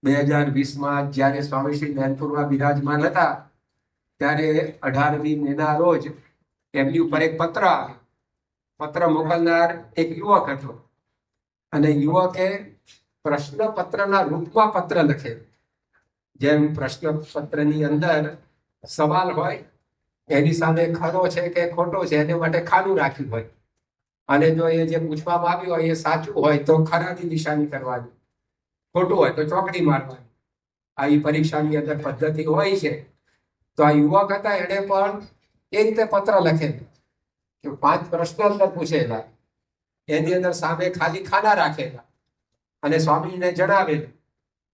2020માં જ્યારે સ્વામી શ્રી મેનપુરમાં બિરાજમાન હતા ત્યારે 18મી મેના રોજ એમની ઉપર એક પત્ર આવ્યો. પત્ર મોકલનાર એક યુવક હતો અને યુવકે પ્રશ્નપત્રના રૂપમાં પત્ર લખે. જેમ પ્રશ્નપત્રની અંદર સવાલ હોય એની સામે ખરો છે કે ખોટો છે એને માટે ખાનું રાખ્યું હોય, અને જો એ જે પૂછવામાં આવ્યું હોય એ સાચું હોય તો ખરાની નિશાની કરવાની, ખોટું હોય તો ચોકડી મારવાની. આવી પરીક્ષાની અંદર પદ્ધતિ હોય છે. તો આ યુવક હતા એને પણ એ રીતે પત્ર લખેલું કે 5 પ્રશ્નો અંદર પૂછેલા, એની અંદર સામે ખાલી ખાના રાખેલા અને સ્વામીને જણાવેલું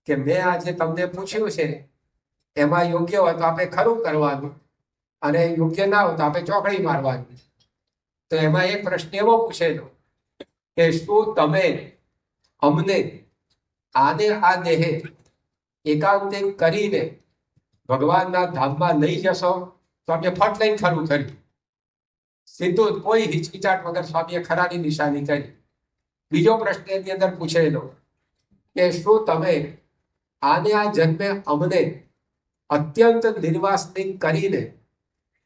કે મેં આજે તમને પૂછ્યું છે એમાં યોગ્ય હોય તો આપણે ખરું કરવાનું અને યોગ્ય ના હોય તો આપણે ચોકડી મારવાની. તો એમાં એક પ્રશ્ન એવો પૂછેલો કે શું તમે અમને આને આ દેહે એકાંતિક કરીને ભગવાનના ધામમાં લઈ જશો? તો આપણે ફટ લઈને ખરું કર્યું. સીધું કોઈ હિચકિચાટ વગર સ્વામીએ ખરાની નિશાની કરી. બીજો પ્રશ્ન એની અંદર પૂછેલો કે શું તમે આને આ જન્મે અમને અત્યંત નિર્વાસનિક કરીને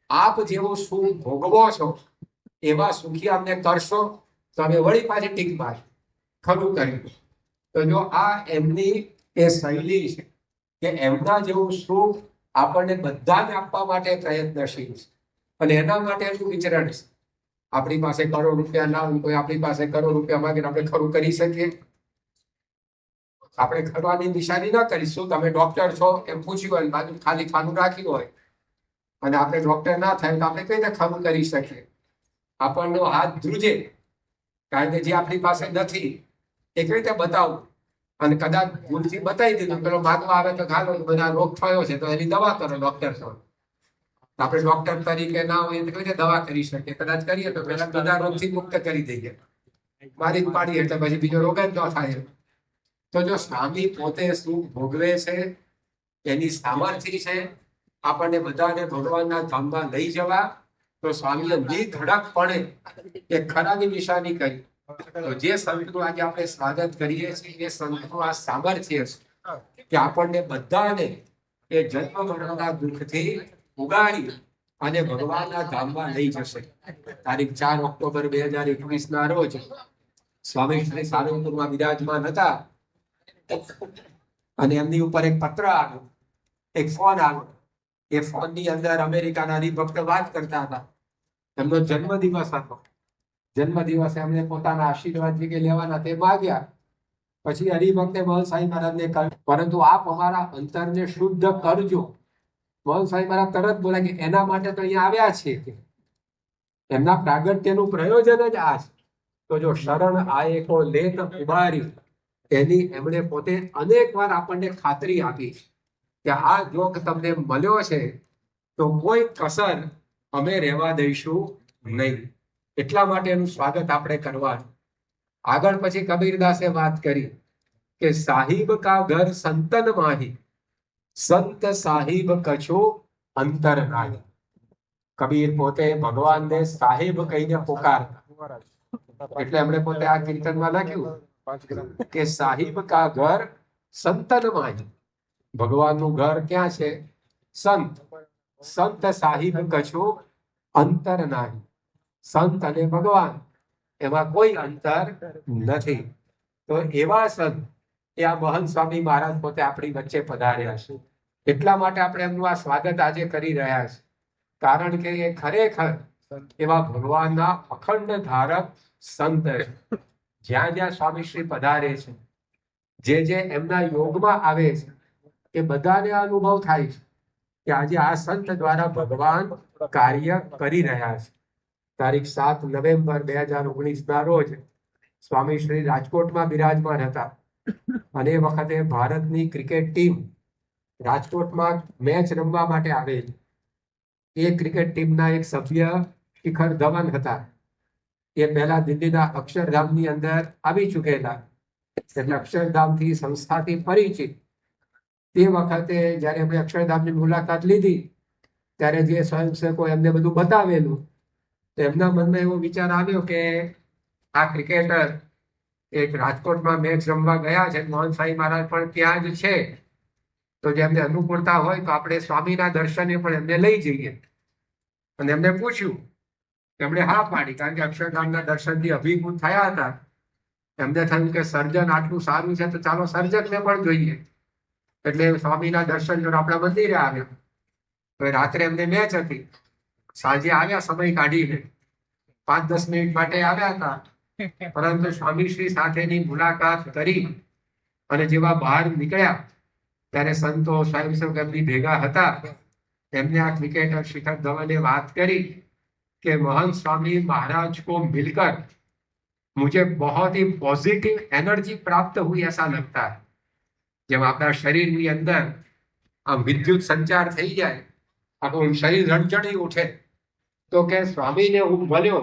આપ જેવો સુખ ભોગવો છો એવા સુખી અમને કરશો? તો અમે વળી પાછી ટીક મારી, ખરું કર્યું. તો જો આ એમની એ શૈલી છે કે એમના જેવું સુખ આપણને બધાને આપવા માટે પ્રયત્નશીલ છે અને એના માટે એનું વિચરણ છે. આપણી પાસે કરોડ રૂપિયા ના હોય, આપણી પાસે કરોડ રૂપિયા માંગીને આપણે ખરું કરી શકીએ? આપણે ખરવાની નિશાની ના કરીશું. તમે ડોક્ટર છો એમ પૂછ્યું હોય, બાજુ ખાલી ખાનું રાખ્યું હોય અને આપણે ડોક્ટર ના થાય તો આપણે કઈ રીતે ખરું કરી શકીએ? આપણનો હાથ ધ્રુજે, કારણ કે જે આપણી પાસે નથી એ કઈ રીતે બતાવવું? અને કદાચ ભૂલથી બતાવી દીધું, પેલો માગવા આવે તો ખાલો મને આ રોગ થયો છે તો એની દવા કરો ડોક્ટર છો. આપણે ડોક્ટર તરીકે ના હોય તો કઈ રીતે દવા કરી શકીએ? કદાચ કરીએ તો પેલા બધા રોગથી મુક્ત કરી દઈએ, મારી જ પાડીએ એટલે પછી બીજો રોગ જ ન થાય. તો જો સ્વામી પોતે સુખ ભોગવે છે, એની સામર્થ્ય છે આપણને બધાને ભગવાનના ધામમાં લઈ જવા, તો સ્વામીએ નિધડકપણે એ ખરાની નિશાની કરી. તો જે સંતનું આજે આપણે સ્વાગત કરીએ છીએ એ સંતનું આ સામર્થ્ય છે કે આપણને બધાને એ જન્મ મરણના દુઃખથી ઉગાડી અને ભગવાનના ધામમાં લઈ જશે. તારીખ 4 ઓક્ટોબર 2021ના રોજ સ્વામી શ્રી સારંગપુરમાં બિરાજમાન હતા અને એમની ઉપર એક પત્ર આવ્યો, એક ફોન આવ્યો. એ ફોનની અંદર અમેરિકાના હરિભક્ત વાત કરતા હતા. એમનો જન્મદિવસ હતો. જન્મદિવસે એમને પોતાના આશીર્વાદ જે લેવાના તે માગ્યા. પછી હરિભક્તે મહલ સાંઈ મહારાજને કહ્યું, પરંતુ આપ અમારા અંતરને શુદ્ધ કરજો. મહલ સાંઈ મહારાજ તરત બોલ્યા કે એના માટે તો અહીંયા આવ્યા છે. એમના પ્રાગટ્યનું પ્રયોજન જ આ છે. તો જો શરણ આયકો લેત ઉબારી, એની એમણે પોતે અનેક વાર આપણને ખાતરી આપી કે આ જોગ તમને મળ્યો છે તો કોઈ કસર અમે રહેવા દઈશું નહીં. એટલા માટે એનું સ્વાગત આપણે કરવાનું. આગળ પછી કબીરદાસે વાત કરી કે સાહિબ કા ઘર સંતન માહી, સંત સાહિબ કછો અંતર નાહી. કબીર પોતે ભગવાનને સાહિબ કહીને પોકારતા. એટલે એમણે પોતે આ કીર્તનમાં લખ્યું કે સાહિબ કા ઘર સંતન માહી. ભગવાનનું ઘર ક્યાં છે? સંત. સંત સાહિબ કછો અંતર નાહી. સંત અને ભગવાન એમાં કોઈ અંતર નથી. તો એવા સંત એ આ મહંત સ્વામી મહારાજ પોતે આપણી વચ્ચે પધાર્યા છે. એટલા માટે આપણે એમનું આ સ્વાગત આજે કરી રહ્યા છે. કારણ કે એ ખરેખર એવા ભગવાનના અખંડ ધારક સંત છે. જ્યાં જ્યાં સ્વામી શ્રી પધારે છે, જે એમના યોગમાં આવે છે, એ બધાને અનુભવ થાય છે કે આજે આ સંત દ્વારા ભગવાન કાર્ય કરી રહ્યા છે. તારીખ 7 નવેમ્બર 2019ના રોજ સ્વામી શ્રી રાજકોટમાં બિરાજમાન હતા અને એ વખતે ભારતની ક્રિકેટ ટીમ રાજકોટમાં મેચ રમવા માટે આવેલી. એ ક્રિકેટ ટીમના એક સભ્ય શિખર ધવન હતા. એ પહેલા દિલ્હીના અક્ષરધામની અંદર આવી ચૂકેલા, એટલે અક્ષરધામથી સંસ્થાથી પરિચિત. તે વખતે જયારે એમણે અક્ષરધામની મુલાકાત લીધી ત્યારે જે સ્વયંસેવકો એમને બધું બતાવેલું, તો એમના મનમાં એવો વિચાર આવ્યો કે આ ક્રિકેટર એક રાજકોટમાં મેચ રમવા ગયા છે, મોહન સાંઈ મહારાજ પણ ત્યાં જ છે. તો જેમને અનુકૂળતા હોય તો આપણે સ્વામીના દર્શને પણ એમને લઈ જઈએ. અને એમને પૂછ્યું, એમણે હા પાડી, કારણ કે અક્ષરધામના દર્શનથી અભિભૂત થયા હતા. એમને થયું કે સર્જન આટલું સારું છે તો ચાલો સર્જનને પણ જોઈએ. એટલે સ્વામીના દર્શન જો આપણા મંદિરે આવ્યા. તો રાત્રે એમને મેચ હતી, સાંજે આવ્યા સમય કાઢીને 5-10 મિનિટ માટે આવ્યા હતા. પરંતુ સ્વામીશ્રી સાથેની મુલાકાત કરી અને જેવા બહાર નીકળ્યા ત્યારે સંતો સ્વયંસેવક એમની ભેગા હતા. એમને આ ક્રિકેટર શિખર ધવને વાત કરી कि महंत स्वामी महाराज को मिलकर मुझे बहुत ही पॉजिटिव एनर्जी प्राप्त हुई ऐसा लगता है. जब अपना शरीर ની અંદર આમ વિદ્યુત સંચાર થઈ જાય, આખું શરીર રણચણી ઉઠે, તો કે સ્વામીને હું મળ્યો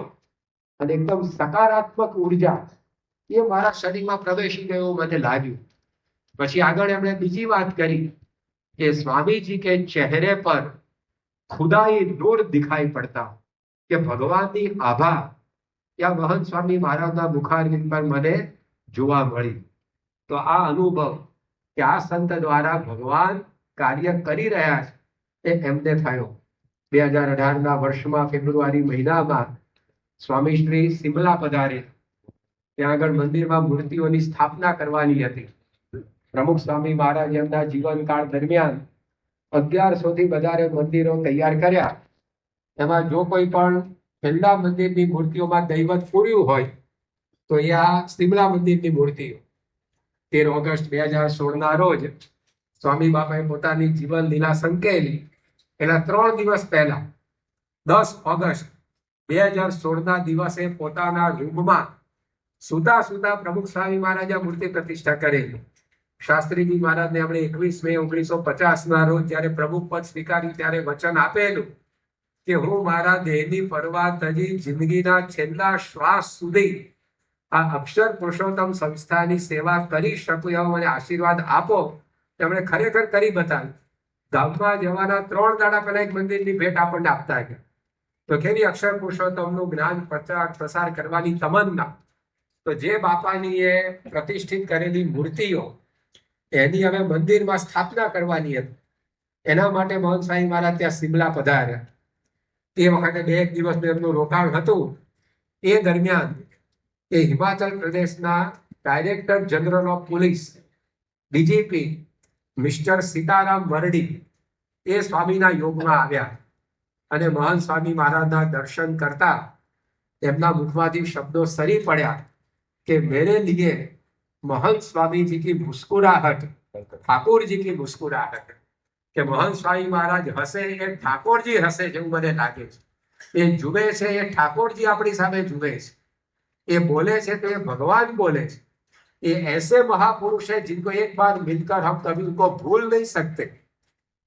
અને એકદમ સકારાત્મક ઉર્જા એ મારા શરીરમાં પ્રવેશી ગયો મને લાગ્યું. પછી આગળ એમણે બીજી વાત કરી કે સ્વામીજી કે ચહેરે પર ખુદાઈ નૂર દિખાઈ પડતા, કે ભગવાનની આભા ત્યાં મહંત સ્વામી મહારાજના મુખારવિંદ પર મને જોવા મળી. તો આ અનુભવ કે આ સંત દ્વારા ભગવાન કાર્ય કરી રહ્યા છે એ એમને થયો. 2018ના વર્ષમાં ફેબ્રુઆરી મહિનામાં સ્વામીશ્રી સિમલા પધારે. ત્યાં આગળ મંદિરમાં મૂર્તિઓની સ્થાપના કરવાની હતી. પ્રમુખ સ્વામી મહારાજ એમના જીવનકાળ દરમિયાન 1100 થી વધારે મંદિરો તૈયાર કર્યા. એમાં જો કોઈ પણ પહેલા મંદિરની મૂર્તિઓમાં દૈવત પૂર્યું હોય તો એ આ સિમલા મંદિરની મૂર્તિઓ. 13 ઓગસ્ટ 2016ના રોજ સ્વામી બાપાએ પોતાની જીવન લીલા સંકેલી. એના 3 દિવસ પહેલા 10 ઓગસ્ટ 2016ના દિવસે પોતાના રૂમમાં સુતા સુતા પ્રમુખ સ્વામી મહારાજે મૂર્તિ પ્રતિષ્ઠા કરેલી. શાસ્ત્રીજી મહારાજને એમણે 21 મે 1950ના રોજ જયારે પ્રમુખ પદ સ્વીકાર્યું ત્યારે વચન આપેલું કે હું મારા દેહની પરવા તજી જિંદગીના છેલ્લા શ્વાસ સુધી આ અક્ષર પુરુષોત્તમ સંસ્થાની સેવા કરી શકું એવો મને આશીર્વાદ આપો. તેમણે ખરેખર કરી બતાવ્યું. ગામમાં જવાના 3 દાડા પહેલા એક મંદિરની ભેટ આપણને આપતા ગયા. તો કેવી અક્ષર પુરુષોત્તમનું જ્ઞાન પ્રચાર પ્રસાર કરવાની તમન્ના. તો જે બાપાની એ પ્રતિષ્ઠિત કરેલી મૂર્તિઓ એની હવે મંદિરમાં સ્થાપના કરવાની હતી. એના માટે મહંત સ્વામી મહારાજ ત્યાં સિમલા પધાર્યા. તે વખતે 2 દિવસનું એમનું રોકાણ હતું. એ દરમિયાન એ હિમાચલ પ્રદેશના director general of police DGP mister Sitaram Mardi એ સ્વામીના યોગમાં આવ્યા અને મહંત સ્વામી મહારાજના દર્શન કરતા એમના મુખમાંથી શબ્દો સરી પડ્યા કે મેરે લીએ महंत स्वामी जी की मुस्कुराहट ठाकुर जी की मुस्कुराहट, કે મહંત સ્વામી મહારાજ હસે એ ઠાકોરજી હસે જેવું મને લાગે છે. એ જુએ છે એ ઠાકોરજી આપણી સામે જુએ છે. એ બોલે છે તો એ ભગવાન બોલે છે. ये ऐसे महापुरुष है जिनको एक बार मिलकर हम कभी उनको भूल नहीं सकते.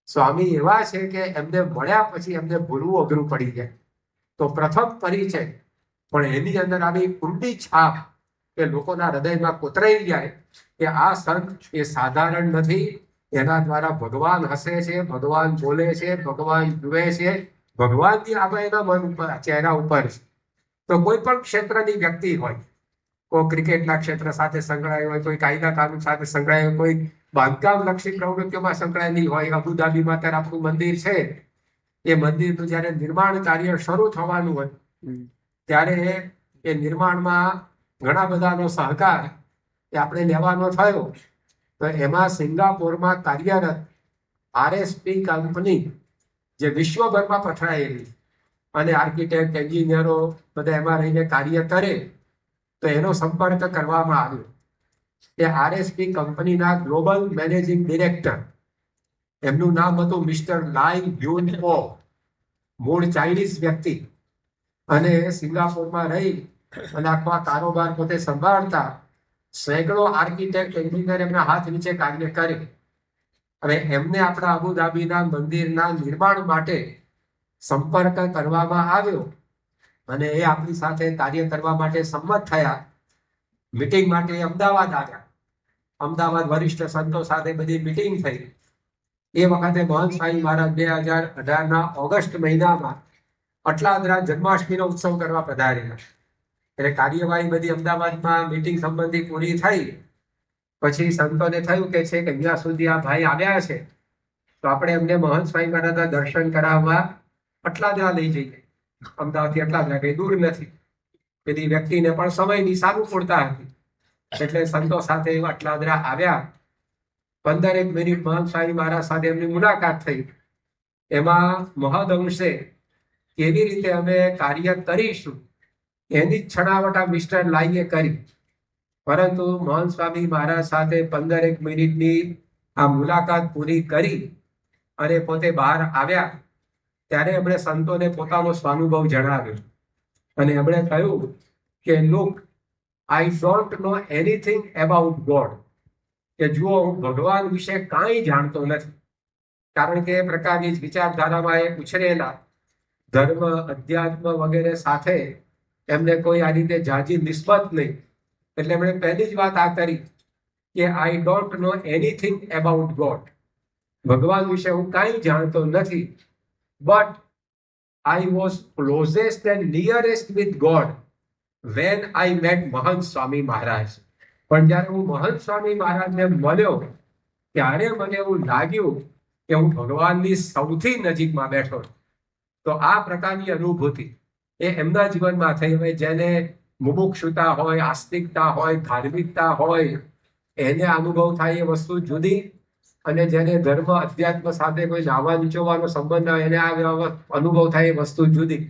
स्वामी એવા છે કે એમને મળ્યા પછી એમને ભૂલવું અઘરું પડી જાય. તો પ્રથમ પરિચય પણ એની અંદર આવી ઊંડી છાપ કે લોકોના હૃદયમાં કોતરાઈ જાય કે આ સંત એ સાધારણ નથી. એના દ્વારા ભગવાન હસે છે, ભગવાન બોલે છે, ભગવાન જુએ છે, ભગવાનની આભા એના મન ઉપર ચહેરા ઉપર છે. તો કોઈ પણ ક્ષેત્રની વ્યક્તિ હોય, કોઈ ક્રિકેટના ક્ષેત્ર સાથે સંકળાયો હોય, કોઈ કાયદા કાનૂન સાથે સંકળાયો, કોઈ બાંધકામ લક્ષી પ્રવૃત્તિઓમાં સંકળાયેલી હોય. અબુધાબીમાં અત્યારે આપણું મંદિર છે. એ મંદિરનું જયારે નિર્માણ કાર્ય શરૂ થવાનું હોય ત્યારે એ નિર્માણમાં ઘણા બધાનો સહકાર એ આપણે લેવાનો થયો. તો એમાં સિંગાપોરમાં કાર્યરત આરએસપી કંપની જે વિશ્વભરમાં પથરાયેલી અને આર્કિટેક્ટ એન્જિનિયરો બધા એમાં રહીને કાર્ય કરે, તો એનો સંપર્ક કરવામાં આવ્યો. એ આરએસપી કંપનીના ગ્લોબલ મેનેજિંગ ડિરેક્ટર, એમનું નામ હતું મિસ્ટર લાઈ યુન ઓ. મૂળ ચાઇનીઝ વ્યક્તિ અને સિંગાપોરમાં રહી અને આખો કારોબાર પોતે સંભાળતા સેંકડો આર્કિટેક્ટ એન્જિનિયર એમના હાથ નીચે કાર્ય કરે. હવે એમને આપણા અબુધાબીના મંદિરના નિર્માણ માટે સંપર્ક કરવામાં આવ્યો અને એ આપણી સાથે કાર્ય કરવા માટે સંમત થયા. મિટિંગ માટે અમદાવાદ આવ્યા. અમદાવાદ વરિષ્ઠ સંતો સાથે બધી મિટિંગ થઈ. એ વખતે મહંત સ્વામી મહારાજ 2018ના ઓગસ્ટ મહિનામાં અટલાદરા જન્માષ્ટમીનો ઉત્સવ કરવા પધારેલા. એટલે કાર્યવાહી બધી અમદાવાદમાં મીટિંગ સંબંધી પૂરી થઈ પછી સંતોને થયું કે છે કે અહીંયા સુધી આ ભાઈ આવ્યા છે તો આપણે એમને મહંત સ્વામી મહારાજના દર્શન કરાવવા અટલાદરા લઈ જઈએ. અમદાવાદથી અટલાદરા કઈ દૂર નથી. પેલી વ્યક્તિને પણ સમયની સાનુકૂળતા હતી એટલે સંતો સાથે અટલાદરા આવ્યા. 15 મિનિટ મહંત સ્વામી મહારાજ સાથે એમની મુલાકાત થઈ. એમાં મહદઅંશે કેવી રીતે અમે કાર્ય કરીશું એની જ છણાવટા મિસ્ટર લાઈએ કરી. પરંતુ મહંત સ્વામી મહારાજ સાથે 15 મિનિટની આ મુલાકાત પૂરી કરી અને પોતે બહાર આવ્યા ત્યારે એમણે સંતોને પોતાનો સ્વાનુભવ જણાવ્યો અને એમણે કહ્યું કે look, I don't know anything about God. કે જુઓ, હું ભગવાન વિશે કાંઈ જાણતો નથી. કારણ કે એ પ્રકારની જ વિચારધારામાં એ ઉછરેલા, ધર્મ અધ્યાત્મ વગેરે સાથે એમને કોઈ આ રીતે જાજી નિસ્બત નહીં. એટલે એમણે પહેલી જ વાત આ કરી કે I don't know anything about God. ભગવાન વિશે હું કાંઈ જાણતો નથી. But I was closest and nearest with God when I met મહંત સ્વામી મહારાજ. પણ જ્યારે હું મહંત સ્વામી મહારાજને મળ્યો ત્યારે મને એવું લાગ્યું કે હું ભગવાનની સૌથી નજીકમાં બેઠો. તો આ પ્રકારની અનુભૂતિ એ એમના જીવનમાં થઈ. હવે જેને મુમુક્ષુતા હોય, આસ્તિકતા હોય, ધાર્મિકતા હોય, એને અનુભવ થાય એ વસ્તુ જુદી, અને જેને ધર્મ અધ્યાત્મ સાથે કોઈ નાવા નીચોવાનો સંબંધ હોય એને આ અનુભવ થાય એ વસ્તુ જુદી.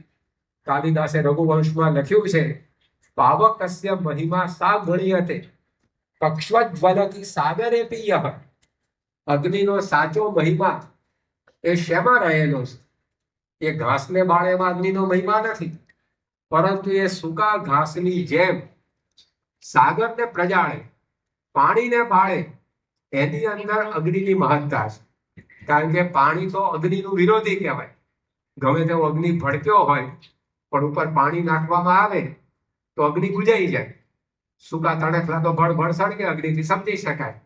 કાલિદાસે રઘુવંશમાં લખ્યું છે, પાવકસ્ય મહિમા સા ગણ્યતે કક્ષ્વજ્વલતિ સાગરે પિયઃ. અગ્નિનો સાચો મહિમા એ શેમાં રહેલો છે? એ ઘાસને બાળેમાં અગ્નિનો મહિમા નથી, પરંતુ એ સૂકા ઘાસની જેમ સાગરને પ્રજાળે, પાણીને બાળે, એની અંદર અગ્નિની મહત્તા છે. કારણ કે પાણી તો અગ્નિનું વિરોધી કહેવાય. ગમે તેવો અગ્નિ ભડક્યો હોય પણ ઉપર પાણી નાખવામાં આવે તો અગ્નિ બુજાઈ જાય. સૂકા તણખલા તો ભળ સળગે, અગ્નિથી સમજી શકાય.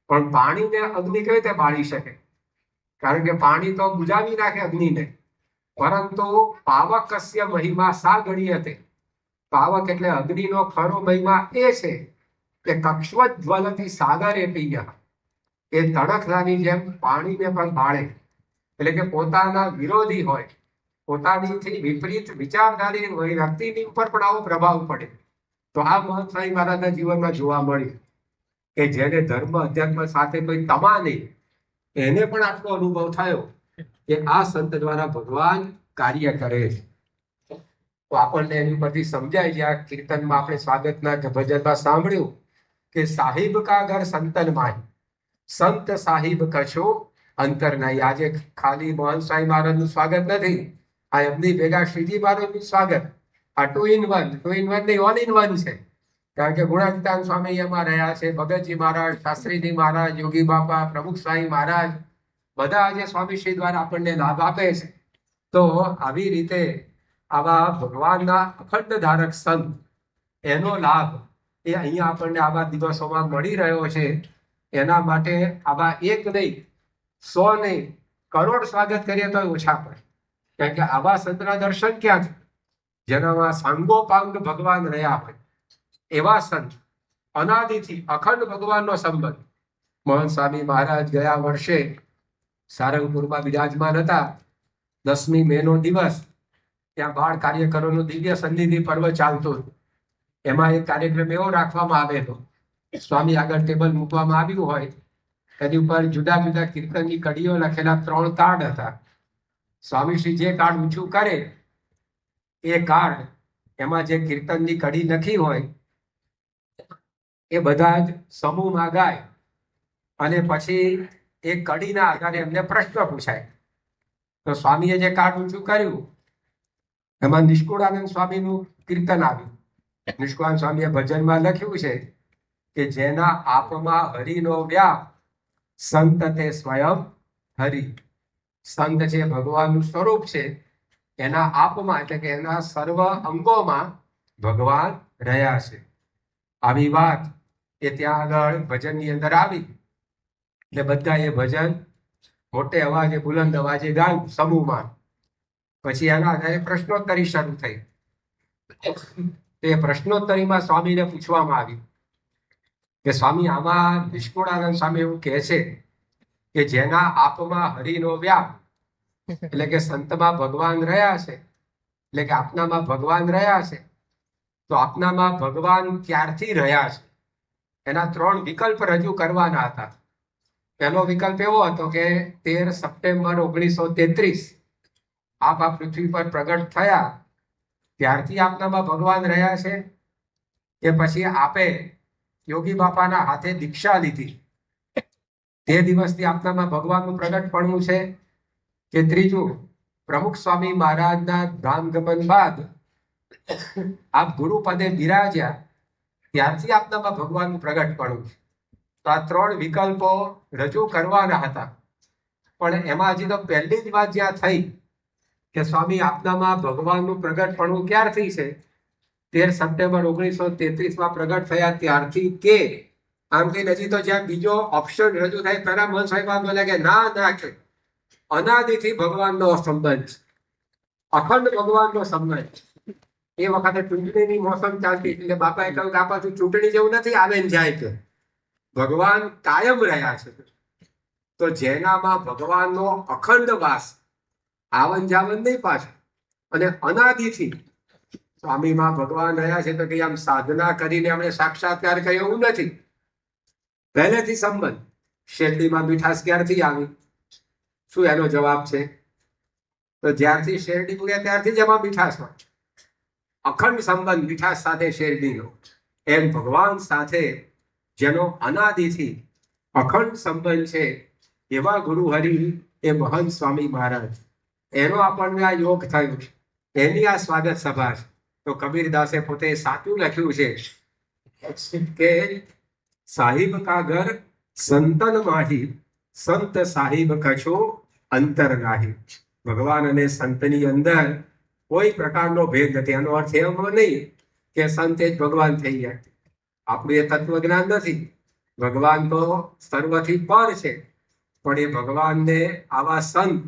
પણ પાણીને અગ્નિ કઈ રીતે બાળી શકે? કારણ કે પાણી તો બુજાવી નાખે અગ્નિને. પરંતુ પાવકસ્ય મહિમા સા ગણ્યતે. પાવક એટલે અગ્નિનો ખરો મહિમા એ છે કે કક્ષ્વજ્વલતિ સાગરે પિયઃ. એ તણખલાની જેમ પાણીને પણ બાળે. એટલે કે પોતાના વિરોધી હોય, પોતાનીથી વિપરીત વિચારધારી હોય વ્યક્તિની ઉપર પણ આવો પ્રભાવ પડે. તો આ મહંત સ્વામી મહારાજના જીવનમાં જોવા મળ્યું કે જેને ધર્મ અધ્યાત્મ સાથે કોઈ તમા નહીં, એને પણ આટલો અનુભવ થયો કે આ સંત દ્વારા ભગવાન કાર્ય કરે છે. તો આપણને એની પરથી સમજાય છે. આ કીર્તનમાં આપણે સ્વાગતના ભજનમાં સાંભળ્યું કે સાહિબ કા ઘર સંતન માય, સંત સાહિબ કશો અંતર નહીં. આજે ખાલી મહંત સ્વામી મહારાજનું સ્વાગત નથી, આ એમની ભેગા શ્રીજી મહારાજનું સ્વાગત. આ 2 in 1 નહીં, 1 in 1 છે. કારણ કે ગુણાતીતાન સ્વામી એમાં રહ્યા છે, ભગતજી મહારાજ, શાસ્ત્રીજી મહારાજ, યોગી બાપા, પ્રમુખ સ્વામી મહારાજ, બધા આજે સ્વામીશ્રી દ્વારા આપણને લાભ આપે છે. તો આવી રીતે આવા ભગવાનના અખંડ ધારક સંત, એનો લાભ એ અહીંયા આપણને આવા દિવસોમાં મળી રહ્યો છે. એના માટે આવા એક નહીં, 100 નહીં, કરોડ સ્વાગત કરીએ તો ઓછા પડે. કારણ કે આવા સંતના દર્શન ક્યાં છે? જેનામાં સાંગોપાંગ ભગવાન રહ્યા હોય એવા સંત, અનાદિથી અખંડ ભગવાનનો સંબંધ. મહંત સ્વામી મહારાજ ગયા વર્ષે સારંગપુરમાં બિરાજમાન હતા. 10મી મેનો દિવસ ત્યાં બાળ કાર્યકરોનું દિવ્ય સન્નિધિ પર્વ ચાલતું. એમાં એક કાર્યક્રમ એવો રાખવામાં આવેલો, સ્વામી આગળ ટેબલ મૂકવામાં આવ્યું હોય, એની ઉપર જુદા જુદા કીર્તનની કડીઓ લખેલા 3 કાર્ડ હતા. સ્વામીશ્રી જે કાર્ડ ઊંચું કરે એ કાર્ડ, એમાં જે કીર્તનની કડી લખી હોય એ બધા જ સમૂહમાં ગાય અને પછી એ કડીના આધારે એમને પ્રશ્ન પૂછાય. તો સ્વામીએ જે કાર્ડ ઊંચું કર્યું એમાં નિષ્કુળાનંદ સ્વામીનું કીર્તન આવ્યું. નિષ્કુળાનંદ સ્વામીએ ભજનમાં લખ્યું છે કે જેના આપમાં હરિનો વ્યાપ, સંત તે સ્વયં હરિ. સંત જે ભગવાનનું સ્વરૂપ છે, એના આપમાં એટલે કે એના સર્વ અંગોમાં ભગવાન રહ્યા છે. આવી વાત એ ત્યાં આગળ ભજનની અંદર આવી. એટલે બધા એ ભજન મોટે અવાજે, બુલંદ અવાજે ગાયું સમૂહમાં. પછી એના આધારે પ્રશ્નોત્તરી શરૂ થઈ. તો એ પ્રશ્નોત્તરીમાં સ્વામીને પૂછવામાં આવ્યું કે સ્વામી, આમાં નિષ્કુળાનંદ સ્વામી એવું કહે છે કે જેના આપમાં હરિનો વ્યાપ, એટલે કે સંતમાં ભગવાન રહ્યા છે, એટલે કે આપનામાં ભગવાન રહ્યા છે, તો આપનામાં ભગવાન ક્યારથી રહ્યા છે એના 3 વિકલ્પ રજૂ કરવાના હતા. પહેલો વિકલ્પ એવો હતો કે 13 સપ્ટેમ્બર 1933 આપ આ પૃથ્વી પર પ્રગટ થયા ત્યારથી આપનામાં ભગવાન રહ્યા છે, કે પછી આપે યોગી બાપાના હાથે દીક્ષા લીધી તે દિવસથી આપનામાં ભગવાનનું પ્રગટપણું છે, કે ત્રીજું પ્રમુખ સ્વામી મહારાજના ધામગમન બાદ આપ ગુરુપદે બિરાજ્યા ત્યારથી આપનામાં ભગવાનનું પ્રગટપણું છે. તો આ 3 વિકલ્પો રજૂ કરવાના હતા. પણ એમાં હજી તો પહેલી જ વાત જ્યાં થઈ કે સ્વામી આપનામાં ભગવાનનું પ્રગટપણું ક્યારથી છે, 13 સપ્ટેમ્બર 1933 પ્રગટ થયા ત્યારથી, કે આમ કહીને હજી તો જ્યાં બીજો ઓપ્શન રજૂ થાય પહેલા મન સાહેબ બોલે કે ના કે અનાદિથી ભગવાનનો સંબંધ, અખંડ ભગવાનનો સંબંધ. એ વખતે ચૂંટણીની મોસમ ચાલતી, એટલે બાપાએ કહ્યું કે આ પાછું ચૂંટણી જેવું નથી આવે ને જાય, કે ભગવાન કાયમ રહ્યા છે. તો જેનામાં ભગવાનનો અખંડ વાસ, આવન જાવન નહીં પાછું, અને અનાદિથી સ્વામીમાં ભગવાન રહ્યા છે, તો કે આમ સાધના કરીને આપણે સાક્ષાત્કાર કર્યો એવું નથી, પહેલેથી સંબંધ. શેરડીમાં મીઠાશ ક્યારથી આવી? શું એનો જવાબ છે? તો જ્યારથી શેરડી ઉગે ત્યારથી જ એમાં મીઠાશ હોય. અખંડ સંબંધ મીઠાશ સાથે શેરડીનો. એમ ભગવાન સાથે જેનો અનાદિથી અખંડ સંબંધ છે એવા ગુરુ હરિ એ મહંત સ્વામી મહારાજ, એનો આપણને આ યોગ થયો, એની આ સ્વાગત સભા છે. તો કબીરદાસે પોતે સાચું લખ્યું છે કે સાહિબ કા ઘર સંતન માહી, સંત સાહિબ કછો અંતર નાહી. ભગવાન અને સંતની અંદર કોઈ પ્રકારનો ભેદ નથી. એનો અર્થ એમ નહીં કે સંત જ ભગવાન થઈ ગયા. આપણું એ તત્વજ્ઞાન નથી. ભગવાન તો સર્વથી પર છે, પણ એ ભગવાનને આવા સંત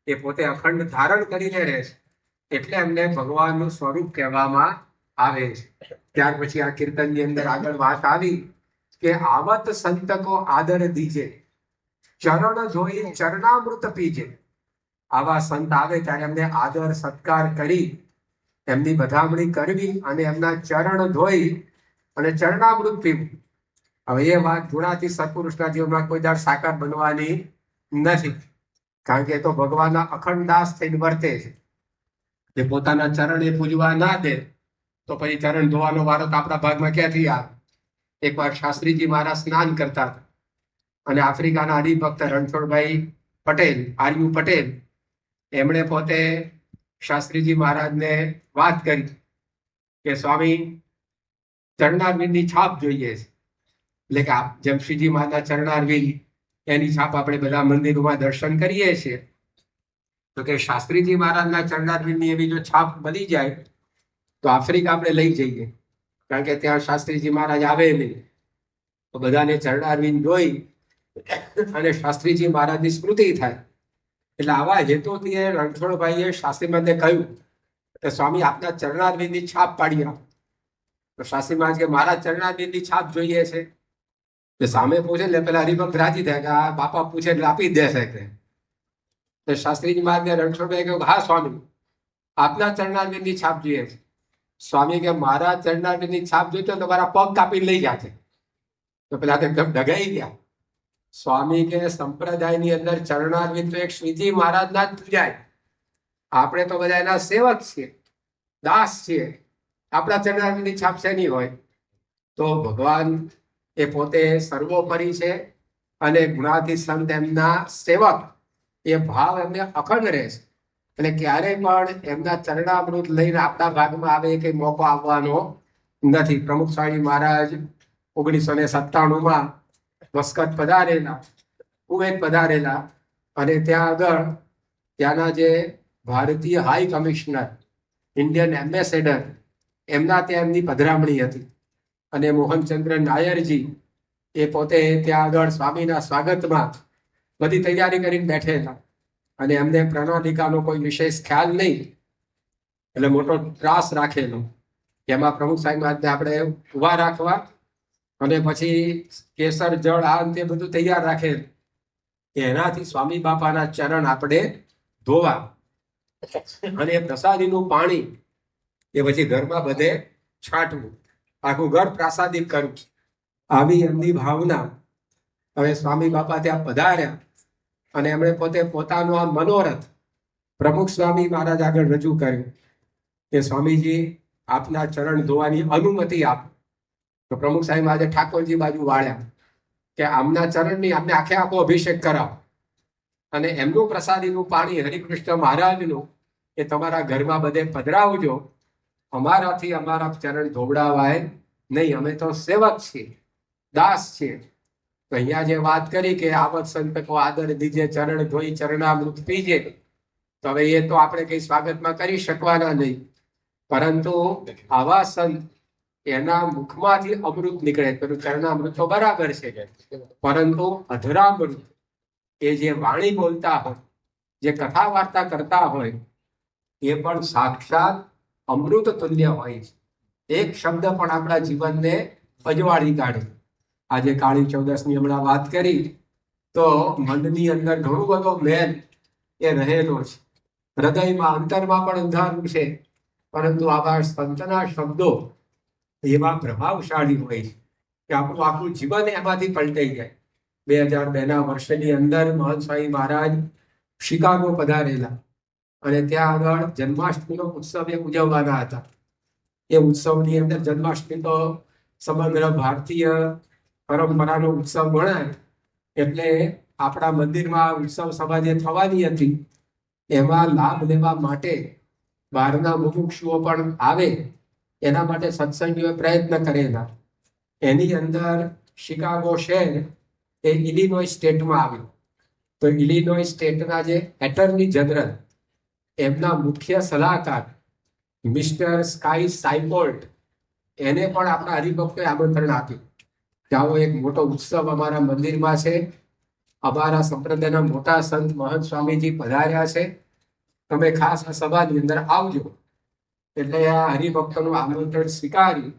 એ પોતે અખંડ ધારણ કરીને રહે છે, એટલે એમને ભગવાનનું સ્વરૂપ કહેવામાં આવે છે. ત્યાર પછી આ કીર્તનની અંદર આગળ વાત આવી કે આવત સંત કો આદર દીજે, ચરણ ધોઈ ચરણામૃત પીજે. આવા સંત આવે ત્યારે એમને આદર સત્કાર કરી એમની વધામણી કરવી અને એમના ચરણ ધોઈ અને ચરણામૃત પીવું. હવે એ વાત ગુણાતી સત્પુરુષના જીવનમાં કોઈ દાડ સાકાર બનવાની નથી, કારણ કે એ તો ભગવાનના અખંડ દાસ થઈને વર્તે છે. જે પોતાના ચરણ એ પૂજવા ના દે તો પછી ચરણ ધોવાનો વારો તો આપણા ભાગમાં ક્યાંથી આવે? એકવાર શાસ્ત્રીજી મહારાજ સ્નાન કરતા હતા અને આફ્રિકાના હરિભક્ત રણછોડભાઈ પટેલ, આર્યુ પટેલ, એમણે પોતે શાસ્ત્રીજી મહારાજને વાત કરી કે સ્વામી ચરણારવિંદની છાપ જોઈએ છે. એટલે કે જેમ શ્રીજી મહારાજના ચરણારવિંદ એની છાપ આપણે બધા મંદિરોમાં દર્શન કરીએ છીએ, તો કે શાસ્ત્રીજી મહારાજના ચરણારવિંદની એવી જો છાપ મળી જાય તો આફ્રિકા આપણે લઈ જઈએ, કારણ કે ત્યાં શાસ્ત્રીજી મહારાજ આવે નહીં. તો બધાને ચરણારવિંદ જોઈ અને શાસ્ત્રીજી મહારાજની સ્મૃતિ થાય. એટલે આવા હેતુથી રણછોડભાઈએ શાસ્ત્રી મહારાજને કહ્યું કે સ્વામી આપના ચરણારવિંદની છાપ પાડી આપો. તો શાસ્ત્રી મહારાજ કે મારા ચરણારવિંદની છાપ જોઈએ છે. તો સામે પૂછે એટલે પેલા હરિભક્ત રાજી થાય કે આ બાપા પૂછે એટલે આપી જ દેશે કે. તો શાસ્ત્રીજી મહારાજને રણછોડભાઈ કહ્યું હા સ્વામી આપના ચરણારવિંદની છાપ જોઈએ છે. સ્વામી કે મારા ચરણારવિંદની છાપ જોઈતો તો મારા પગ કાપી લઈ જાતે. તો પેલા એકદમ ડગાઈ ગયા. સ્વામી કે સંપ્રદાયની અંદર ચરણારવિંદ તો એક શ્રીજી મહારાજના જ પૂજાય. આપણે તો બધા એના સેવક છીએ, દાસ છીએ. આપણા ચરણારવિંદની છાપ શેની હોય? તો ભગવાન એ પોતે સર્વોપરી છે અને ગુણાતી સંત એમના સેવક, એ ભાવ એમને અખંડ રહે છે. અને ક્યારેય પણ એમના ચરણામૃત લઈને આપણા ભાગમાં આવે કે મોકો આવવાનો નથી. પ્રમુખ સ્વામી મહારાજ 1997 મસ્કત પધારેલા, કુવૈત પધારેલા, અને ત્યાં આગળ ત્યાંના જે ભારતીય હાઈ કમિશનર, ઇન્ડિયન એમ્બેસેડર, એમના ત્યાં એમની પધરામણી હતી. અને મોહનચંદ્ર નાયરજી એ પોતે ત્યાં આગળ સ્વામીના સ્વાગતમાં બધી તૈયારી કરીને બેઠેલા, અને એમને પ્રણાલિકાનો કોઈ વિશેષ ખ્યાલ નહીં, એટલે મોટો ત્રાસ રાખેલો એમાં પ્રમુખ સ્વામી મહારાજને આપણે ઉભા રાખવા અને પછી કેસર જળ આ તે બધું તૈયાર રાખે, એનાથી સ્વામી બાપાના ચરણ આપણે ધોવા અને પ્રસાદીનું પાણી એ પછી ઘરમાં બધે છાંટવું, આખું ઘર પ્રાસાદિક કરવું. આવી એમની ભાવના. હવે સ્વામી બાપા ત્યાં પધાર્યા અને એમણે પોતે પોતાનો આ મનોરથ પ્રમુખ સ્વામી મહારાજ આગળ રજૂ કર્યું કે સ્વામીજી આપના ચરણ ધોવાની અનુમતિ આપો. તો પ્રમુખ સ્વામી મહારાજે ઠાકોરજી બાજુ વાળ્યા કે આમના ચરણની આમને આખે આખો અભિષેક કરાવો અને એમનું પ્રસાદીનું પાણી હરિકૃષ્ણ મહારાજનું એ તમારા ઘરમાં બધે પધરાવજો. અમારાથી અમારા ચરણ ધોવડાવાય નહીં, અમે તો સેવક છીએ, દાસ છીએ. તો અહીંયા જે વાત કરી કે આવત સંતકો આદર દીજે, ચરણ ધોઈ ચરણામૃત પીજે, તો હવે એ તો આપણે કઈ સ્વાગતમાં કરી શકવાના નહીં, પરંતુ આવા સંત એના મુખમાંથી અમૃત નીકળે. પેલું ચરણામૃત તો બરાબર છે, પરંતુ અધરામૃત એ જે વાણી બોલતા હોય, જે કથા વાર્તા કરતા હોય, એ પણ સાક્ષાત અમૃત તુલ્ય હોય છે. એક શબ્દ પણ આપણા જીવનને અજવાળી કાઢે. આજે કાળી ચૌદસની હમણાં વાત કરી તો મનની અંદર ઘણો બધો મેલ એ રહેલો છે, હૃદયમાં અંતરમાં પણ અંધારું છે, પરંતુ આવા સંતના શબ્દો એવા પ્રભાવશાળી હોય છે કે આપણું આખું જીવન એમાંથી પલટાઈ જાય. 2002ના વર્ષની અંદર મહંત સ્વામી મહારાજ શિકાગો પધારેલા અને ત્યાં આગળ જન્માષ્ટમીનો ઉત્સવ એ ઉજવવાના હતા. એ ઉત્સવની અંદર જન્માષ્ટમી તો સમગ્ર ભારતીય પરંપરાનો ઉત્સવ ગણાય, એટલે આપણા મંદિરમાં ઉત્સવ સભા જે થવાની હતી એમાં લાભ લેવા માટે બહારના મુમુક્ષુઓ પણ આવે, એના માટે સત્સંગીઓએ પ્રયત્ન કરેલા. એની અંદર શિકાગો શહેર એ ઇલિનોય સ્ટેટમાં આવ્યું. તો ઇલિનોય સ્ટેટના જે એટર્ની જનરલ, એમના મુખ્ય સલાહકાર મિસ્ટર સ્કાઈ સાઇપોલ્ટ, એને પણ આપણા હરિભક્તોએ આમંત્રણ આપ્યું કે આવો એક મોટો ઉત્સવ અમારા મંદિરમાં છે, અમારા સંપ્રદાયના મોટા સંત મહંત સ્વામીજી પધાર્યા છે, તમે ખાસ આ સભાની અંદર આવજો. એટલે આ હરિભક્તોનું આમંત્રણ સ્વીકારી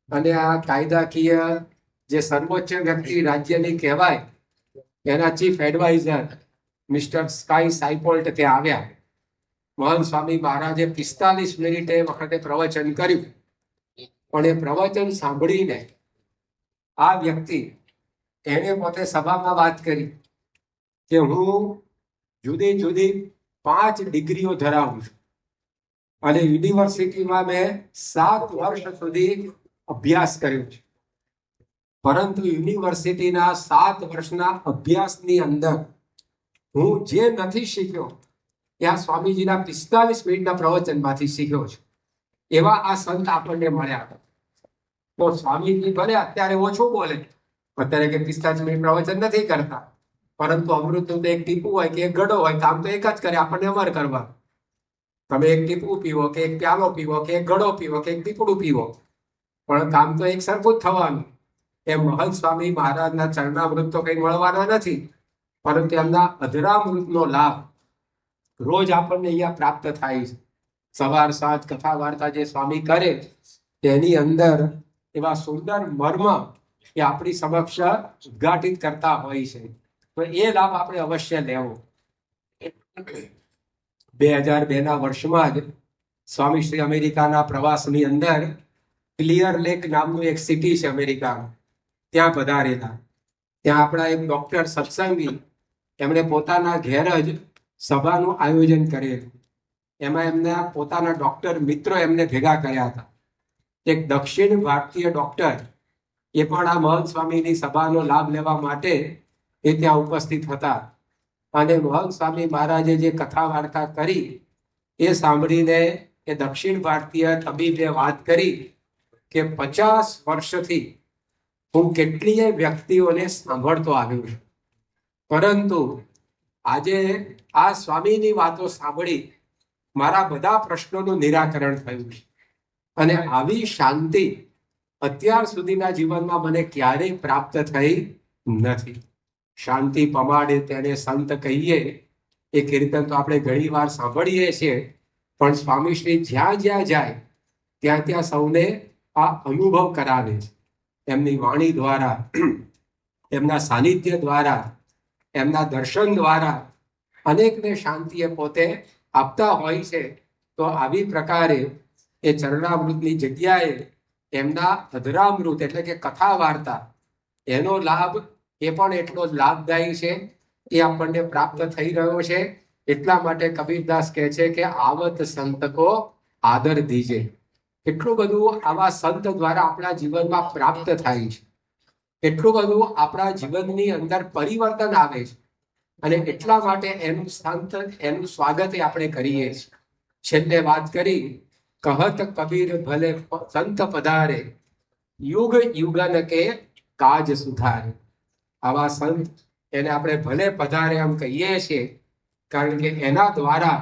અને આ કાયદાકીય જે સર્વોચ્ચ વ્યક્તિ રાજ્યની કહેવાય એના ચીફ એડવાઇઝર મિસ્ટર સ્કાઈ સાઇપોલ્ટ ત્યાં આવ્યા. મહંત સ્વામી મહારાજે 45 મિનિટે વખતે પ્રવચન કર્યું, પણ એ પ્રવચન સાંભળીને આ વ્યક્તિ એને પોતે સભામાં વાત કરી કે હું જુદી જુદી 5 ડિગ્રીઓ ધરાવું છું અને યુનિવર્સિટીમાં મેં 7 વર્ષ સુધી અભ્યાસ કર્યો છે, પરંતુ યુનિવર્સિટીના 7 વર્ષના અભ્યાસની અંદર હું જે નથી શીખ્યો ત્યાં સ્વામીજીના 45 મિનિટના પ્રવચનમાંથી શીખ્યો છે. એવા આ સંત આપણને મળ્યા હતા. તો સ્વામીજી ભલે અત્યારે ઓછું બોલે, અત્યારે કે 45 મિનિટ પ્રવચન નથી કરતા, પરંતુ અમૃતનું તો એક ટીપું હોય કે એક ગળો હોય, કામ તો એક જ કરે, આપણને અમર કરવા. તમે એક ટીપું પીવો કે એક પ્યાલો પીવો કે એક ગળો પીવો કે એક પીપળું પીવો, પણ કામ તો એક સરખું જ થવાનું. એ મહંત સ્વામી મહારાજના ચરણામૃત તો કઈ મળવાના નથી, પરંતુ એમના અધરામૃતનો લાભ રોજ આપણને અહીંયા પ્રાપ્ત થાય છે. સવાર સાંજ કથા વાર્તા જે સ્વામી કરે તેની અંદર એવા સુંદર મર્મ એ આપણી સમક્ષ ઉદ્ઘાટિત કરતા હોય છે. તો એ લાભ આપણે અવશ્ય લેવો. 2002ના વર્ષમાં જ સ્વામી શ્રી અમેરિકાના પ્રવાસની અંદર ક્લિયર લેક નામનું એક સિટી છે અમેરિકામાં, ત્યાં પધારેલા. ત્યાં આપણા એક ડોક્ટર સત્સંગી એમણે પોતાના ઘેર જ સભાનું આયોજન કરેલું. એમાં એમના પોતાના ડોક્ટર મિત્રો એમને ભેગા કર્યા હતા. એક દક્ષિણ ભારતીય ડોક્ટર એ પણ આ મહંત સ્વામીની સભાનો લાભ લેવા માટે એ ત્યાં ઉપસ્થિત હતા. અને મહંત સ્વામી મહારાજે જે કથા વાર્તા કરી એ સાંભળીને એ દક્ષિણ ભારતીય તબીબે વાત કરી કે 50 વર્ષથી હું કેટલીય વ્યક્તિઓને સાંભળતો આવ્યો છું, પરંતુ આજે આ સ્વામીની વાતો સાંભળી મારા બધા પ્રશ્નોનું નિરાકરણ થયું છે. અને આવી શાંતિ અત્યાર સુધીના જીવનમાં મને ક્યારેય પ્રાપ્ત થઈ નથી. શાંતિ પમાડે તેને સંત કહીએ, એ કીર્તન તો આપણે ઘણી વાર સાંભળીએ છીએ, પણ સ્વામીશ્રી જ્યાં જ્યાં જાય ત્યાં ત્યાં સૌને આ અનુભવ કરાવે છે. એમની વાણી દ્વારા, એમના સાનિધ્ય દ્વારા, એમના દર્શન દ્વારા અનેકને શાંતિ એ પોતે આપતા હોય છે. તો આવી પ્રકારે એ ચરણામૃતની જગ્યાએ એમના અધરામૃત એટલે કે કથા વાર્તા એનો લાભ એ પણ એટલો જ લાભદાયી છે. એ આપણને પ્રાપ્ત થઈ રહ્યો છે. એટલા માટે કબીરદાસ કહે છે કે આવત સંત કો આદર દીજે. એટલું બધું આવા સંત દ્વારા આપણા જીવનમાં પ્રાપ્ત થાય છે, એટલું બધું આપણા જીવનની અંદર પરિવર્તન આવે છે. અને એટલા માટે એનું સંત એનું સ્વાગત આપણે કરીએ છીએ. છેલ્લે વાત કરી, કહત કબીર ભલે સંત પધારે, યુગ યુગન કે કાજ સુધારે. આવા સંત એને આપણે ભલે પધારે એમ કહીએ છીએ, કારણ કે એના દ્વારા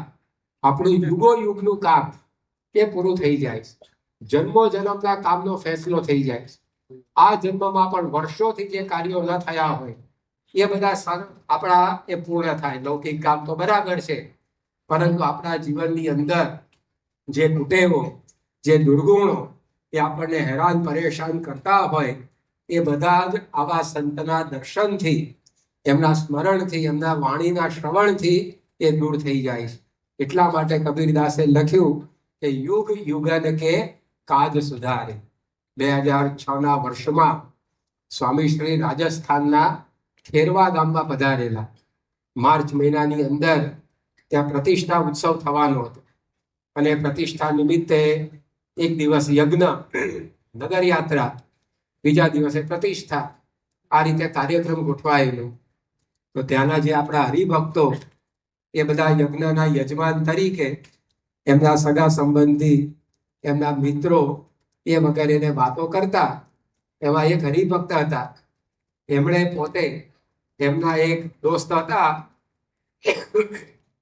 આપણું યુગો યુગનું કામ એ પૂરું થઈ જાય છે. જન્મો જન્મના કામનો ફેસલો થઈ જાય છે. આ જન્મમાં પણ વર્ષોથી જે કાર્યો ન થયા હોય એ બધા આપણા એ પૂર્ણ થાય. લૌકિક કામ તો બરાબર છે, પરંતુ આપણા જીવનની અંદર જે કુટેવો, જે દુર્ગુણો એ આપણને હેરાન પરેશાન કરતા હોય એ બધા જ આવા સંતના દર્શનથી, એમના સ્મરણથી, એમના વાણીના શ્રવણથી એ દૂર થઈ જાય છે. એટલા માટે કબીરદાસે લખ્યું કે યુગ યુગન કે કાજ સુધારે. 2006ના વર્ષમાં સ્વામી શ્રી રાજસ્થાનના ખેરવા ગામમાં પધારેલા. માર્ચ મહિનાની અંદર ત્યાં પ્રતિષ્ઠા ઉત્સવ થવાનો હતો અને પ્રતિષ્ઠા નિમિત્તે એક દિવસ યજ્ઞ, નગર યાત્રા, બીજા દિવસે પ્રતિષ્ઠા, આ રીતે કાર્યક્રમ ગોઠવાયેલો. તો ત્યાંના જે આપણા હરિભક્તો એ બધા યજ્ઞના યજમાન તરીકે એમના સગા સંબંધી, એમના મિત્રો એ વગેરેને વાતો કરતા. એમાં એક હરિભક્ત હતા, એમણે પોતે એમના એક દોસ્ત હતા,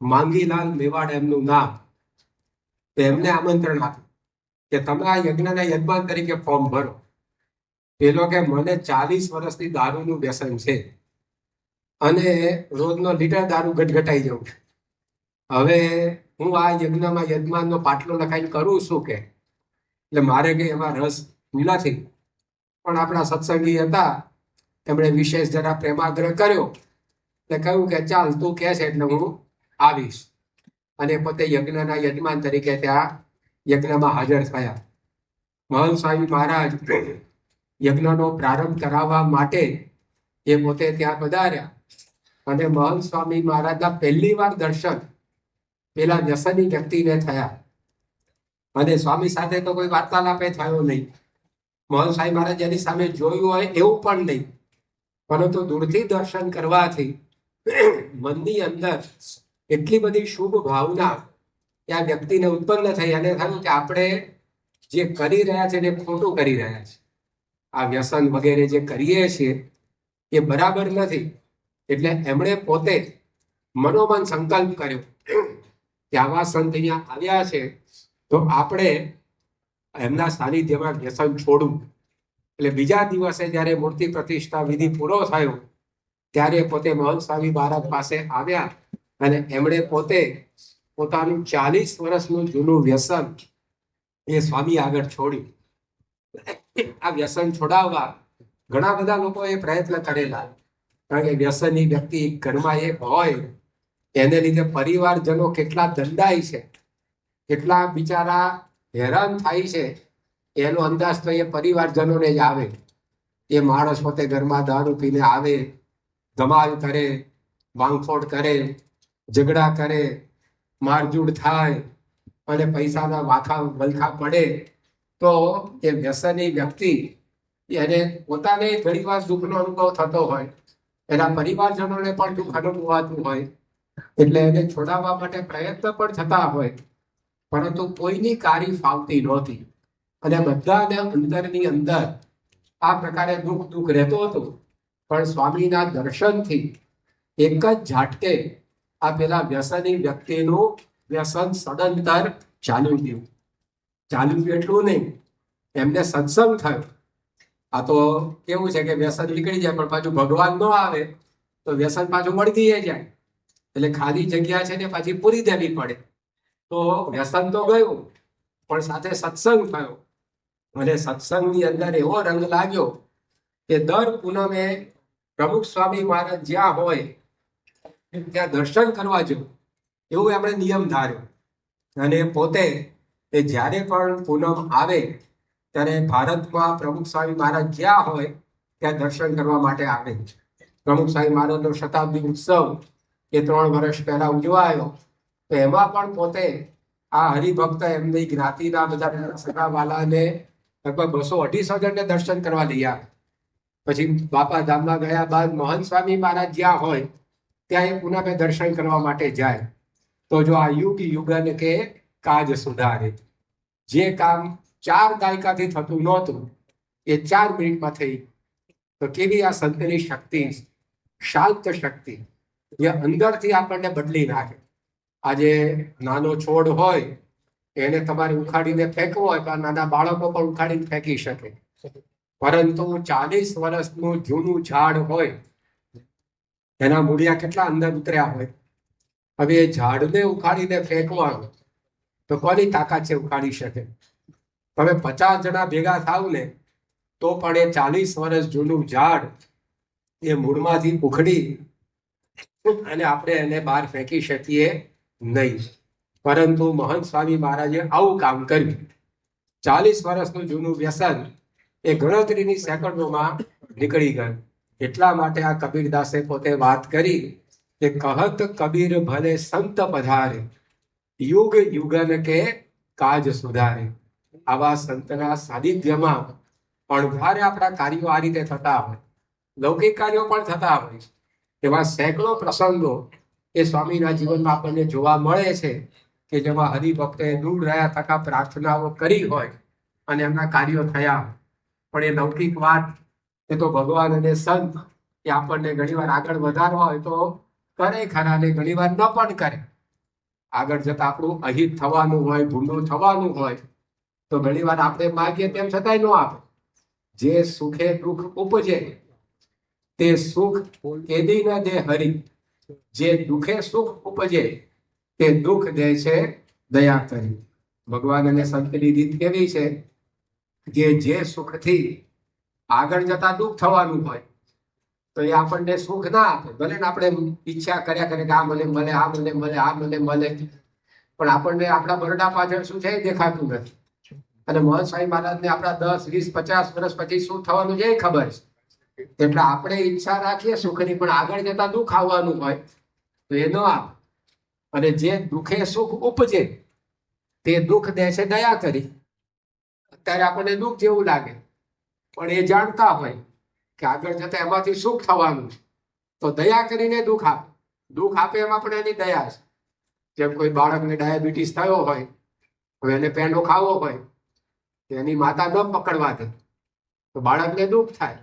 માંગીલાલ મેવાડ એમનું નામ. તો એમને આમંત્રણ આપ્યું કે તમે આ યજ્ઞના યજમાન તરીકે ફોર્મ ભરો. પેલો કે મને 40 વર્ષથી દારૂનું વ્યસન છે અને રોજનો લીટર દારૂ ઘટઘટાઈ જાઉં છું. હવે હું આ યજ્ઞમાં યજમાનનો પાટલો લખાઈને કરું શું કે? એટલે મારે કે એમાં રસ નથી. પણ આપણા સત્સંગી હતા, એમણે વિશેષ જરા પ્રેમાગ્રહ કર્યો એટલે કહ્યું કે ચાલ તું કહે છે એટલે હું આવીશ. અને પોતે યજ્ઞના યજમાન તરીકે ત્યાં યજ્ઞમાં હાજર થયા. મહંત સ્વામી મહારાજ યજ્ઞનો પ્રારંભ કરાવવા માટે એ પોતે ત્યાં પધાર્યા. અને મહંત સ્વામી મહારાજના પહેલી વાર દર્શન પેલા વ્યસની વ્યક્તિને થયા. અને સ્વામી સાથે તો કોઈ વાર્તાલાપે થયો નહીં. મહંત સ્વામી મહારાજ એની સામે જોયું હોય એવું પણ નહીં, પરંતુ દૂરથી દર્શન કરવાથી મનની અંદર એટલી બધી શુભ ભાવના આ વ્યક્તિને ઉત્પન્ન થઈ અને થયું કે આપણે જે કરી રહ્યા છે એ ખોટું કરી રહ્યા છે. આ વ્યસન વગેરે જે કરીએ છીએ એ બરાબર નથી. એટલે એમણે પોતે મનોમન સંકલ્પ કર્યો કે આવા સંત અહીંયા આવ્યા છે તો આપણે એમના સાનિધ્યમાં વ્યસન છોડવું. એટલે બીજા દિવસે જ્યારે મૂર્તિ પ્રતિષ્ઠા વિધિ પૂરો થયો ત્યારે પોતે મહંત સ્વામી મહારાજ પાસે આવ્યા અને એમણે પોતે પોતાનું 40 વર્ષનું જૂનું વ્યસન એ સ્વામી આગળ છોડ્યું. આ વ્યસન છોડાવવા ઘણા બધા લોકોએ પ્રયત્ન કરેલા, કારણ કે વ્યસનની વ્યક્તિ ઘરમાં એક હોય એને લીધે પરિવારજનો કેટલા દંડાય છે, કેટલા બિચારા હેરાન થાય છે, એનો અંદાજ તો એ પરિવારજનોને જ આવે. એ માણસ પોતે ઘરમાં દારૂ પીને આવે, ધમાલ કરે, વાંગફોડ કરે, ઝઘડા કરે, મારઝૂડ થાય અને પૈસાના વાખા વલખા પડે તો એ વ્યસની વ્યક્તિ એને પોતાને ઘણી વાર દુઃખનો અનુભવ થતો હોય, એના પરિવારજનોને પણ દુઃખ અનુભવાતું હોય. એટલે એને છોડાવવા માટે પ્રયત્ન પણ થતા હોય, પરંતુ કોઈની કારી ફાવતી નહોતી. અને બધાને અંદરની અંદર આ પ્રકારે દુઃખ રહેતું હતું. પણ સ્વામીના દર્શનથી એક જ ઝાટકે આ પેલા વ્યસની વ્યક્તિનું વ્યસન સદંતર ચાલ્યું ગયું. ચાલ્યું ગયું એટલું નહીં, એમને સત્સંગ થયો. આ તો કેવું છે કે વ્યસન નીકળી જાય પણ પાછું ભગવાન ન આવે તો વ્યસન પાછું મળતી જાય. એટલે ખાલી જગ્યા છે ને પાછી પૂરી દેવી પડે. તો વ્યસન તો ગયું પણ સાથે સત્સંગ થયો અને સત્સંગની અંદર એવો રંગ લાગ્યો કે દર પૂનમે પ્રમુખ સ્વામી મહારાજ જ્યાં હોય ત્યાં દર્શન કરવા જવું, એવું એમણે નિયમ ધાર્યો. અને પોતે એ જ્યારે પણ પૂનમ આવે ત્યારે ભારતમાં પ્રમુખ સ્વામી મહારાજ જ્યાં હોય ત્યાં દર્શન કરવા માટે આવે છે. પ્રમુખ સ્વામી મહારાજનો શતાબ્દી ઉત્સવ એ 3 વર્ષ પહેલા ઉજવાયો, તો એમાં પણ પોતે આ હરિભક્ત એમની જ્ઞાતિના બધા સગાવાલાને લગભગ 200-250 જણને દર્શન કરવા લઈ આવે. પછી બાપા ધામમાં ગયા બાદ મહંત સ્વામી મહારાજ જ્યાં હોય ત્યાં એ પૂનમે દર્શન કરવા માટે જાય. તો જો આ યુગ યુગન કે કાજ સુધારે, જે કામ 4 દાયકાથી થતું નહોતું એ 4 મિનિટમાં થઈ. તો કેવી આ સંતની શક્તિ, શાંત શક્તિ, જે અંદરથી આપણને બદલી નાખે. આજે નાનો છોડ હોય એને તમારે ઉખાડીને ફેંકવો હોય તો નાના બાળકો પણ ઉખાડીને ફેંકી શકે, પરંતુ 40 વર્ષનું જૂનું ઝાડ હોય એના મૂળિયા કેટલા અંદર ઉતર્યા હોય. હવે એ ઝાડને ઉખાડીને ફેંકવાનું તો કોની તાકાત છે ઉખાડી શકે? તમે 50 જણા ભેગા થાવ ને તો પણ એ 40 વર્ષ જૂનું ઝાડ એ મૂળમાંથી ઉખડી અને આપણે એને બહાર ફેંકી શકીએ નહીં. પરંતુ મહંત સ્વામી મહારાજે આવું કામ કર્યું. 40 વર્ષનું જૂનું વ્યસન એ ગણતરીની સેકન્ડોમાં નીકળી ગયું. એટલા માટે આ કબીરદાસે પોતે વાત કરી કે કહત કબીર ભલે સંત પધારે, યુગ યુગન કે કાજ સુધારે. આવા સંતના સાનિધ્યમાં અણધારે આપણા કાર્યો આ રીતે થતા હોય, લૌકિક કાર્યો પણ થતા હોય. એવા સેંકડો પ્રસંગો એ સ્વામીના જીવનમાં આપણને જોવા મળે છે કે જેમાં હરિભક્તે દૂર રહ્યા તથા પ્રાર્થનાઓ કરી હોય અને એમના કાર્યો થયા. પણ એ લૌકિક વાત એ તો ભગવાન અને સંત એ આપણને ઘણીવાર આગળ વધારવા હોય તો કરે ખરા ને ઘણીવાર ન પણ કરે. આગળ જતા આપણું અહિત થવાનું હોય, ભૂંડું થવાનું હોય તો ઘણીવાર આપણે માગીએ તેમ છતાંય ન આપે. જે સુખે દુઃખ ઉપજે તે સુખ કેદી ન દે હરી, જે દુઃખે સુખ ઉપજે તે દુઃખ દે છે દયા કરી. ભગવાન અને સંતની રીત કેવી છે કે જે સુખથી આગળ જતા દુઃખ થવાનું હોય તો એ આપણને સુખ ના આપે. ભલે ને આપણે ઈચ્છા કર્યા કરે કે આ મને મળે, આ મને મળે, આ મને મળે, પણ આપણને આપણા બરડા પાછળ શું છે એ દેખાતું નથી. અને મહંત સ્વામી મહારાજને આપણા 10, 20, 50 વર્ષ પછી શું થવાનું છે એ ખબર છે. એટલે આપણે ઈચ્છા રાખીએ સુખની, પણ આગળ જતા દુઃખ આવવાનું હોય તો એ ન આપે. અને જે દુઃખે સુખ ઉપજે તે દુઃખ દે છે દયા કરી. અત્યારે આપણને દુઃખ જેવું લાગે પણ એ જાણતા હોય કે આગળ જતા એમાંથી સુખ થવાનું છે તો દયા કરીને દુઃખ આપે. દુઃખ આપે એમાં પણ એની દયા છે. જેમ કોઈ બાળકને ડાયાબિટીસ થયો હોય, હવે એને પેંડો ખાવો હોય તો એની માતા ન પકડવા દે તો બાળકને દુઃખ થાય,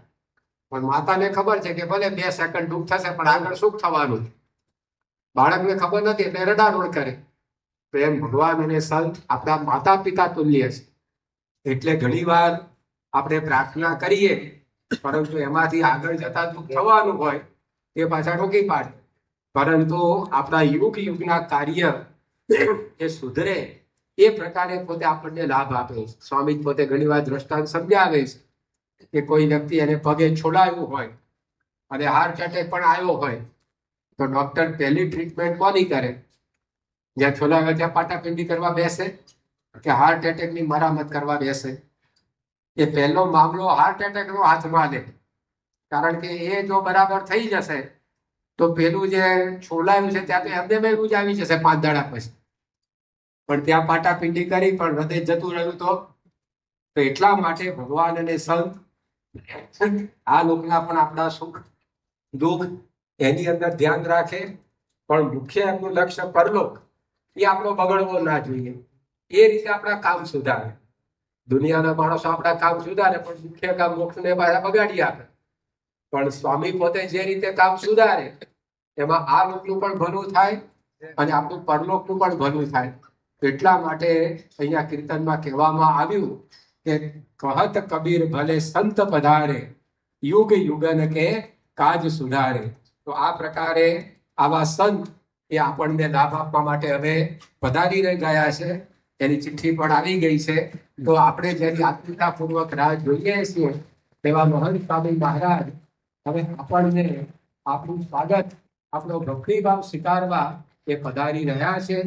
પણ માતાને ખબર છે કે ભલે 2 સેકન્ડ દુઃખ થશે પણ આગળ સુખ થવાનું. બાળકને ખબર નથી એટલે રડારોડ કરે. તો એમ ભગવાન અને સંત આપણા માતા પિતા તુલ્ય છે. એટલે ઘણીવાર આપણે પ્રાર્થના કરીએ પરંતુ એમાંથી આગળ જતા દુઃખ થવાનું હોય તે પાછા રોકી પાડે. પરંતુ આપણા યુગ યુગના કાર્ય એ સુધરે એ પ્રકારે પોતે આપણને લાભ આપે છે. સ્વામી પોતે ઘણીવાર દ્રષ્ટાંત સમજાવે છે કે કોઈ વ્યક્તિ એને પગે છોડાયું હોય અને હાર્ટ એટેક પણ આવ્યો હોય તો ડોક્ટર પહેલી ટ્રીટમેન્ટ કોની કરે? જ્યાં છોલાવે ત્યાં પાટાપિંડી કરવા બેસે કે હાર્ટ એટેકની મરામત કરવા બેસે? એ પહેલો મામલો હાર્ટ એટેકનો હાથમાં લે, કારણ કે એ જો બરાબર થઈ જશે તો પેલું જે છોલાયું છે ત્યાં તો એમને મેં જ આવી જશે 5 દાડા પછી. પણ ત્યાં પાટાપિંડી કરી પણ હૃદય જતું રહ્યું તો એટલા માટે ભગવાન અને સંત આ લોકના પણ આપણા સુખ દુઃખ એની અંદર ધ્યાન રાખે, પણ મુખ્ય એમનું લક્ષ્ય પરલોક એ આપણો બગડવો ના જોઈએ. એ રીતે આપણા કામ સુધારે. દુનિયાના માણસો આપણા કામ સુધારે પણ મુખ્ય કામ મોક્ષને પાછા બગાડી આપે. પણ સ્વામી પોતે જે રીતે કામ સુધારે એમાં આ લોકનું પણ ભલું થાય અને આપણું પરલોકનું પણ ભલું થાય. એટલા માટે અહીંયા કીર્તનમાં કહેવામાં આવ્યું કે કહત કબીર ભલે સંત પધારે, યુગ યુગન કે કાજ સુધારે. તો આ પ્રકારે આવા સંત એ આપણને લાભ આપવા માટે હવે પધારી ગયા છે. એની ચિઠ્ઠી પણ આવી ગઈ છે. તો આપણે જેની આતુરતાપૂર્વક રાહ જોઈએ છીએ તેવા મહંત સ્વામી મહારાજ હવે આપણને આપણું સ્વાગત, આપણો ભક્તિભાવ સ્વીકારવા એ પધારી રહ્યા છે.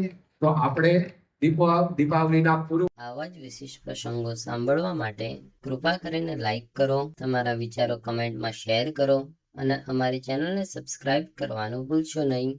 તો આપણે દીપાવલીના પૂર્વ આવા જ વિશિષ્ટ પ્રસંગો સાંભળવા માટે કૃપા કરીને લાઈક કરો, તમારા વિચારો કમેન્ટમાં શેર કરો અને અમારી ચેનલને સબસ્ક્રાઇબ કરવાનું ભૂલશો નહીં.